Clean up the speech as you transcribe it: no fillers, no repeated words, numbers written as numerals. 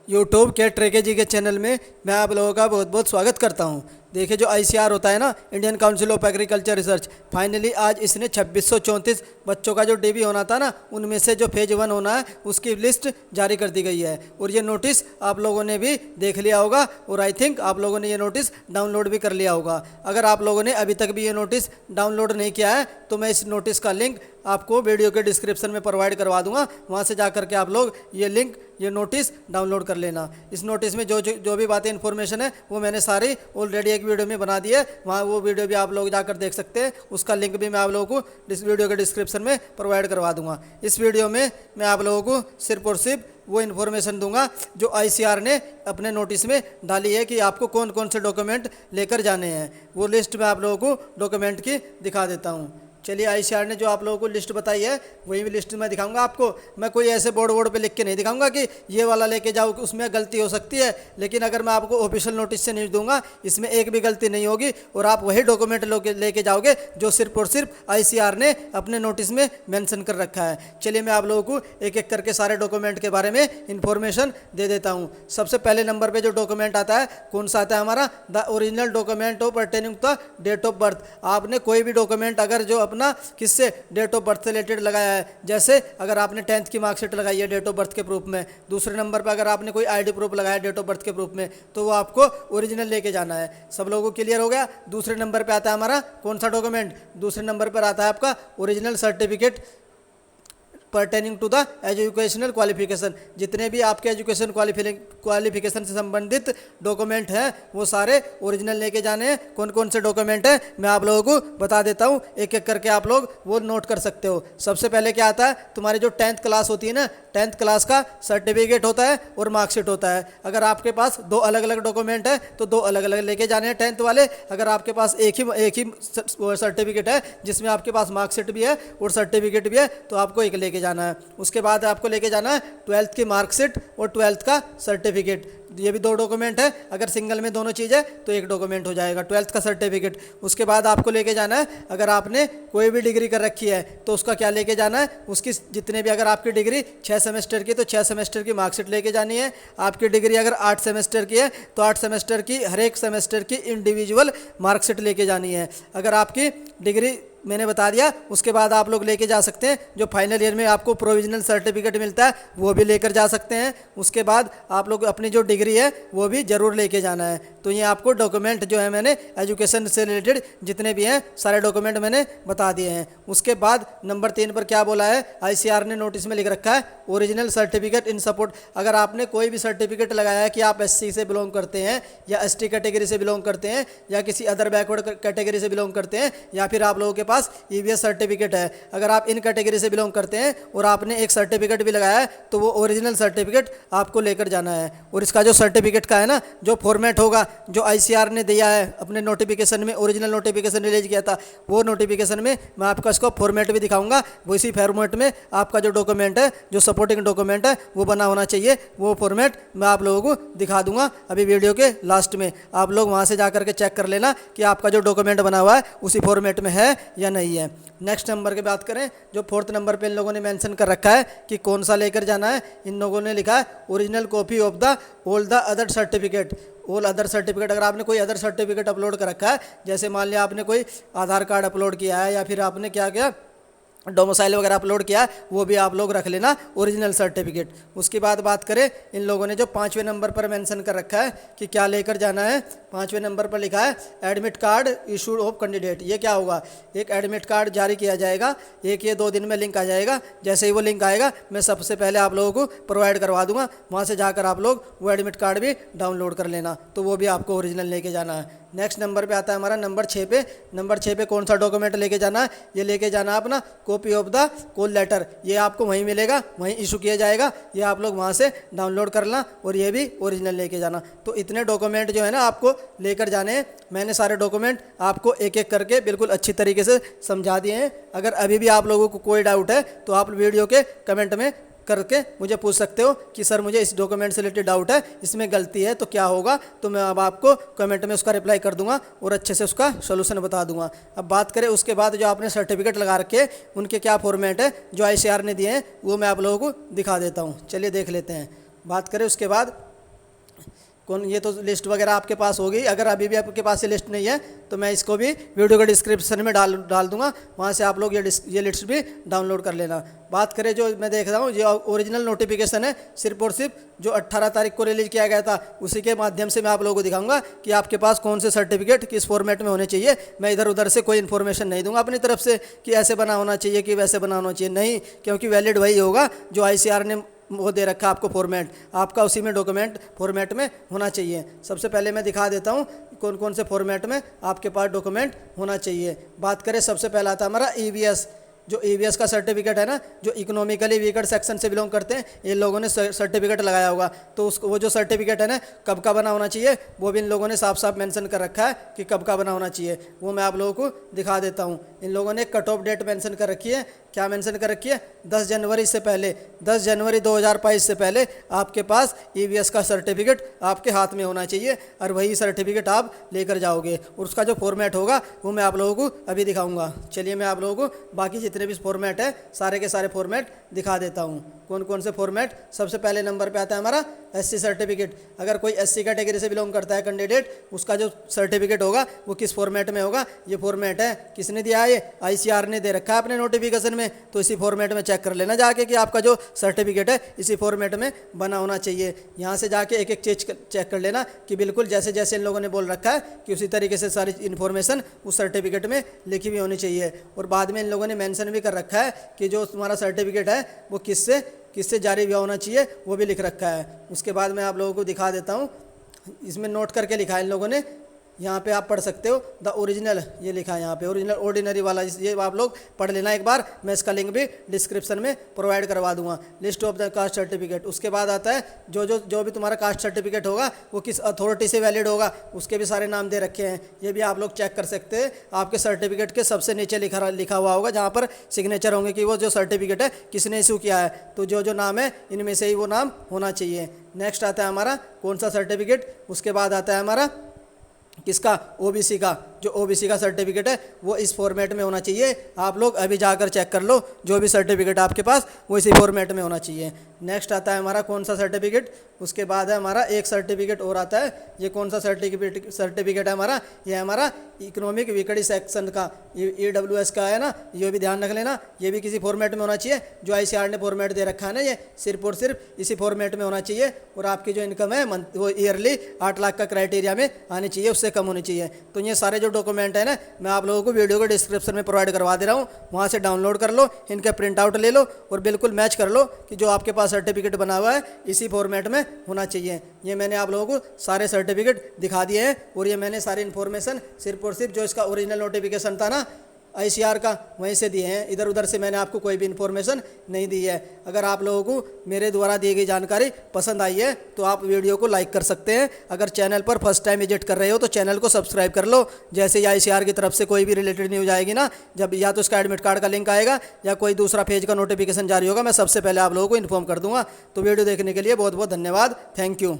YouTube के ट्रेके जी के channel में मैं आप लोगों का बहुत बहुत स्वागत करता हूं। देखिए, जो आईसीआर होता है ना, Indian council of agriculture research, finally आज इसने 2634 बच्चों का जो डीबी होना था ना, उनमें से जो फेज 1 होना है उसकी लिस्ट जारी कर दी गई है। और ये नोटिस आप लोगों ने भी देख लिया होगा और आई थिंक आप लोगों ने ये नोटिस डाउनलोड भी कर लिया होगा। अगर आप लोगों ने अभी तक भी ये नोटिस डाउनलोड नहीं किया है तो मैं इस नोटिस का लिंक आपको वीडियो के डिस्क्रिप्शन में प्रोवाइड करवा दूंगा। वहाँ से जा करके आप लोग ये नोटिस डाउनलोड कर लेना। इस नोटिस में जो भी बातें इन्फॉर्मेशन है वो मैंने सारी ऑलरेडी एक वीडियो में बना दी है। वहाँ वो वीडियो भी आप लोग जाकर देख सकते हैं। उसका लिंक भी मैं आप लोगों को इस वीडियो के डिस्क्रिप्शन में प्रोवाइड करवा दूंगा। इस वीडियो में मैं आप लोगों को सिर्फ और सिर्फ वो इन्फॉर्मेशन दूंगा जो आईसीआर ने अपने नोटिस में डाली है कि आपको कौन कौन से डॉक्यूमेंट लेकर जाने हैं। वो लिस्ट मैं आप लोगों को डॉक्यूमेंट की दिखा देता हूँ। चलिए, आईसीआर ने जो आप लोगों को लिस्ट बताई है वही भी लिस्ट मैं दिखाऊंगा आपको। मैं कोई ऐसे बोर्ड पे लिख के नहीं दिखाऊंगा कि ये वाला लेके जाओ, उसमें गलती हो सकती है। लेकिन अगर मैं आपको ऑफिशियल नोटिस से नहीं दूंगा, इसमें एक भी गलती नहीं होगी और आप वही डॉक्यूमेंट लेके जाओगे जो सिर्फ और सिर्फ आईसीआर ने अपने नोटिस में मेंशन कर रखा है। चलिए, मैं आप लोगों को एक एक करके सारे डॉक्यूमेंट के बारे में इंफॉर्मेशन दे देता हूँ। सबसे पहले नंबर पर जो डॉक्यूमेंट आता है, कौन सा आता है हमारा, the original document of pertaining to the date of birth. आपने कोई भी डॉक्यूमेंट अगर जो अपना किससे डेट ऑफ बर्थ से रिलेटेड लगाया है, जैसे अगर आपने 10th की मार्कशीट लगाई है डेट ऑफ बर्थ के प्रूफ में, दूसरे नंबर पर अगर आपने कोई आईडी प्रूफ लगाया डेट ऑफ बर्थ के प्रूफ में, तो वो आपको ओरिजिनल लेके जाना है। सब लोगों को क्लियर हो गया। दूसरे नंबर पे आता है हमारा कौन सा डॉक्यूमेंट, दूसरे नंबर पर आता है आपका original certificate pertaining to the educational qualification. जितने भी आपके एजुकेशन क्वालिफिकेशन से संबंधित डॉक्यूमेंट हैं वो सारे ओरिजिनल लेके जाने हैं। कौन कौन से डॉक्यूमेंट हैं मैं आप लोगों को बता देता हूँ, एक एक करके आप लोग वो नोट कर सकते हो। सबसे पहले क्या आता है, तुम्हारी जो 10th क्लास होती है ना, 10th क्लास का सर्टिफिकेट होता है और मार्कशीट होता है। अगर आपके पास दो अलग अलग डॉक्यूमेंट है तो दो अलग अलग लेके जाने हैं 10th वाले। अगर आपके पास एक ही सर्टिफिकेट है जिसमें आपके पास मार्कशीट भी है और सर्टिफिकेट भी है तो आपको एक लेके जाना है। उसके बाद आपको लेके जाना है 12th की मार्कशीट और 12th का सर्टिफिकेट। ये भी दो डॉक्यूमेंट है। अगर सिंगल में दोनों चीज़ है तो एक डॉक्यूमेंट हो जाएगा, 12th का सर्टिफिकेट। उसके बाद आपको लेके जाना है, अगर आपने कोई भी डिग्री कर रखी है तो उसका क्या लेके जाना है, उसकी जितने भी, अगर आपकी डिग्री 6 सेमेस्टर की तो 6 सेमेस्टर की मार्कशीट लेके जानी है। आपकी डिग्री अगर 8 सेमेस्टर की है तो 8 सेमेस्टर की, हर एक सेमेस्टर की इंडिविजुअल मार्कशीट लेके जानी है। अगर आपकी डिग्री मैंने बता दिया, उसके बाद आप लोग लेके जा सकते हैं जो फाइनल ईयर में आपको प्रोविजनल सर्टिफिकेट मिलता है वो भी लेकर जा सकते हैं। उसके बाद आप लोग अपनी जो डिग्री है वो भी ज़रूर लेके जाना है। तो ये आपको डॉक्यूमेंट जो है मैंने एजुकेशन से रिलेटेड जितने भी हैं सारे डॉक्यूमेंट मैंने बता दिए हैं। उसके बाद नंबर 3 पर क्या बोला है, आईसीआर ने नोटिस में लिख रखा है ओरिजिनल सर्टिफिकेट इन सपोर्ट। अगर आपने कोई भी सर्टिफिकेट लगाया है कि आप एससी से बिलोंग करते हैं या एसटी कैटेगरी से बिलोंग करते हैं या किसी अदर बैकवर्ड कैटेगरी से बिलोंग करते हैं या फिर आप लोगों के पास ईवीएस सर्टिफिकेट है, अगर आप इन कैटेगरी से बिलोंग करते हैं और आपने एक सर्टिफिकेट भी लगाया है तो वो ओरिजिनल सर्टिफिकेट आपको लेकर जाना है। और इसका जो सर्टिफिकेट का है ना, जो फॉर्मेट होगा, जो आईसीआर ने दिया है अपने नोटिफिकेशन में, ओरिजिनल नोटिफिकेशन रिलीज किया था, वो नोटिफिकेशन में मैं आपको इसका फॉर्मेट भी दिखाऊंगा। वो इसी फॉर्मेट में आपका जो डॉक्यूमेंट है, जो सपोर्टिंग डॉक्यूमेंट है वो बना होना चाहिए। वो फॉर्मेट मैं आप लोगों को दिखा दूंगा अभी वीडियो के लास्ट में। आप लोग वहाँ से जा करके चेक कर लेना कि आपका जो डॉक्यूमेंट बना हुआ है उसी फॉर्मेट में है या नहीं है। नेक्स्ट नंबर की बात करें, जो 4th नंबर पे इन लोगों ने मेंशन कर रखा है कि कौन सा लेकर जाना है। इन लोगों ने लिखा है original copy of the all the other certificate. All other certificate, अगर आपने कोई अदर सर्टिफिकेट अपलोड कर रखा है, जैसे मान लिया आपने कोई आधार कार्ड अपलोड किया है या फिर आपने क्या किया डोमिसाइल वगैरह अपलोड किया, वो भी आप लोग रख लेना ओरिजिनल सर्टिफिकेट। उसके बाद बात करें, इन लोगों ने जो 5वें नंबर पर मेंशन कर रखा है कि क्या लेकर जाना है, 5वें नंबर पर लिखा है admit card issued of candidate. ये क्या होगा, एक एडमिट कार्ड जारी किया जाएगा, एक ये 2 दिन में लिंक आ जाएगा। जैसे ही वो लिंक आएगा मैं सबसे पहले आप लोगों को प्रोवाइड करवा दूंगा। वहाँ से जाकर आप लोग वो एडमिट कार्ड भी डाउनलोड कर लेना, तो वो भी आपको ओरिजिनल लेके जाना है। नेक्स्ट नंबर पे आता है हमारा नंबर 6 पे। नंबर 6 पे कौन सा डॉक्यूमेंट लेके जाना है, ये लेके जाना है अपना copy of the call letter. ये आपको वहीं मिलेगा, वहीं इशू किया जाएगा, ये आप लोग वहाँ से डाउनलोड करना और ये भी ओरिजिनल लेके जाना। तो इतने डॉक्यूमेंट जो है ना आपको लेकर जाने हैं। मैंने सारे डॉक्यूमेंट आपको एक एक करके बिल्कुल अच्छी तरीके से समझा दिए हैं। अगर अभी भी आप लोगों को कोई डाउट है तो आप वीडियो के कमेंट में करके मुझे पूछ सकते हो कि सर मुझे इस डॉक्यूमेंट से रिलेटेड डाउट है, इसमें गलती है तो क्या होगा। तो मैं अब आपको कमेंट में उसका रिप्लाई कर दूंगा और अच्छे से उसका सोल्यूशन बता दूंगा। अब बात करें उसके बाद जो आपने सर्टिफिकेट लगा रखे उनके क्या फॉर्मेट है जो आईसीआर ने दिए हैं वो मैं आप लोगों को दिखा देता हूँ। चलिए देख लेते हैं। बात करें उसके बाद कौन, ये तो लिस्ट वगैरह आपके पास होगी। अगर अभी भी आपके पास ये लिस्ट नहीं है तो मैं इसको भी वीडियो के डिस्क्रिप्शन में डाल दूंगा, वहाँ से आप लोग ये लिस्ट भी डाउनलोड कर लेना। बात करें जो मैं देख रहा हूँ, ये ओरिजिनल नोटिफिकेशन है, सिर्फ और सिर्फ जो 18 तारीख को रिलीज किया गया था, उसी के माध्यम से मैं आप लोगों को दिखाऊंगा कि आपके पास कौन से सर्टिफिकेट किस फॉर्मेट में होने चाहिए। मैं इधर उधर से कोई इन्फॉर्मेशन नहीं दूंगा अपनी तरफ से कि ऐसे बना होना चाहिए कि वैसे बना होना चाहिए, नहीं, क्योंकि वैलिड वही होगा जो ICAR ने वो दे रखा आपको फॉर्मेट, आपका उसी में डॉक्यूमेंट फॉर्मेट में होना चाहिए। सबसे पहले मैं दिखा देता हूँ कौन कौन से फॉर्मेट में आपके पास डॉक्यूमेंट होना चाहिए। बात करें, सबसे पहला आता है हमारा EVS। जो EVS का सर्टिफिकेट है ना, जो इकोनॉमिकली वीकर सेक्शन से बिलोंग करते हैं, इन लोगों ने सर्टिफिकेट लगाया होगा, तो उसको वो जो सर्टिफिकेट है ना कब का बना होना चाहिए, वो भी इन लोगों ने साफ साफ मेंशन कर रखा है कि कब का बना होना चाहिए। वो मैं आप लोगों को दिखा देता हूँ। इन लोगों ने कट ऑफ डेट मेंशन कर रखी है। क्या मेंशन कर रखी है? 10 जनवरी से पहले, 10 जनवरी 2022 से पहले आपके पास EVS का सर्टिफिकेट आपके हाथ में होना चाहिए, और वही सर्टिफिकेट आप लेकर जाओगे, और उसका जो फॉर्मेट होगा वो मैं आप लोगों को अभी दिखाऊंगा। चलिए मैं आप लोगों को बाकी जितने भी फॉर्मेट है सारे के सारे फॉर्मेट दिखा देता हूँ। कौन कौन से फॉर्मेट? सबसे पहले नंबर पे आता है हमारा SC सर्टिफिकेट। अगर कोई SC कैटेगरी से बिलोंग करता है कैंडिडेट, उसका जो सर्टिफिकेट होगा वो किस फॉर्मेट में होगा? ये फॉर्मेट है, किसने दिया है? ये ICAR ने दे रखा है अपने नोटिफिकेशन में। तो इसी फॉर्मेट में चेक कर लेना जाके कि आपका जो सर्टिफिकेट है इसी फॉर्मेट में बना होना चाहिए। यहाँ से जाके एक एक चीज चेक कर लेना कि बिल्कुल जैसे जैसे इन लोगों ने बोल रखा है कि उसी तरीके से सारी इन्फॉर्मेशन उस सर्टिफिकेट में लिखी हुई होनी चाहिए। और बाद में इन लोगों ने मेंशन भी कर रखा है कि जो तुम्हारा सर्टिफिकेट है वो किससे जारी हुआ होना चाहिए, वो भी लिख रखा है। उसके बाद मैं आप लोगों को दिखा देता हूँ, इसमें नोट करके लिखा है इन लोगों ने, यहाँ पे आप पढ़ सकते हो, द ओरिजिनल, ये लिखा है यहाँ पे ओरिजिनल ऑर्डिनरी वाला, ये आप लोग पढ़ लेना एक बार। मैं इसका लिंक भी डिस्क्रिप्शन में प्रोवाइड करवा दूंगा, list of the caste certificate. उसके बाद आता है जो भी तुम्हारा कास्ट सर्टिफिकेट होगा वो किस अथॉरिटी से वैलिड होगा, उसके भी सारे नाम दे रखे हैं, ये भी आप लोग चेक कर सकते हैं। आपके सर्टिफिकेट के सबसे नीचे लिखा हुआ होगा, जहाँ पर सिग्नेचर होंगे कि वो जो सर्टिफिकेट है किसने इशू किया है, तो जो नाम है इनमें से ही वो नाम होना चाहिए। नेक्स्ट आता है हमारा कौन सा सर्टिफिकेट, उसके बाद आता है हमारा किसका? OBC का। जो OBC का सर्टिफिकेट है वो इस फॉर्मेट में होना चाहिए। आप लोग अभी जाकर चेक कर लो, जो भी सर्टिफिकेट आपके पास वो इसी फॉर्मेट में होना चाहिए। नेक्स्ट आता है हमारा कौन सा सर्टिफिकेट, उसके बाद है हमारा एक सर्टिफिकेट और आता है। ये कौन सा सर्टिफिकेट है हमारा? ये हमारा इकोनॉमिक वीकली सेक्शन का, ये EWS का है ना, ये भी ध्यान रख लेना। ये भी किसी फॉर्मेट में होना चाहिए, जो ICAR ने फॉर्मेट दे रखा है ना, ये सिर्फ और सिर्फ इसी फॉर्मेट में होना चाहिए। और आपकी जो इनकम है वो ईयरली 8 लाख का क्राइटेरिया में आनी चाहिए, उससे कम होनी चाहिए। तो ये सारे जो डॉक्यूमेंट है ना, मैं आप लोगों को वीडियो के डिस्क्रिप्शन में प्रोवाइड करवा दे रहा हूँ, वहाँ से डाउनलोड कर लो, इनके प्रिंट आउट ले लो और बिल्कुल मैच कर लो कि जो आपके पास सर्टिफिकेट बना हुआ है इसी फॉर्मेट में होना चाहिए। ये मैंने आप लोगों को सारे सर्टिफिकेट दिखा दिए हैं, और ये मैंने सारी इन्फॉर्मेशन सिर्फ और सिर्फ जो इसका ओरिजिनल नोटिफिकेशन था ना ICAR का, वहीं से दिए हैं। इधर उधर से मैंने आपको कोई भी इन्फॉर्मेशन नहीं दी है। अगर आप लोगों को मेरे द्वारा दी गई जानकारी पसंद आई है तो आप वीडियो को लाइक कर सकते हैं। अगर चैनल पर फर्स्ट टाइम विजिट कर रहे हो तो चैनल को सब्सक्राइब कर लो। जैसे ही ICAR की तरफ से कोई भी रिलेटेड न्यूज आएगी ना, जब या तो उसका एडमिट कार्ड का लिंक आएगा या कोई दूसरा पेज का नोटिफिकेशन जारी होगा, मैं सबसे पहले आप लोगों को इन्फॉर्म कर दूंगा। तो वीडियो देखने के लिए बहुत बहुत धन्यवाद। Thank you.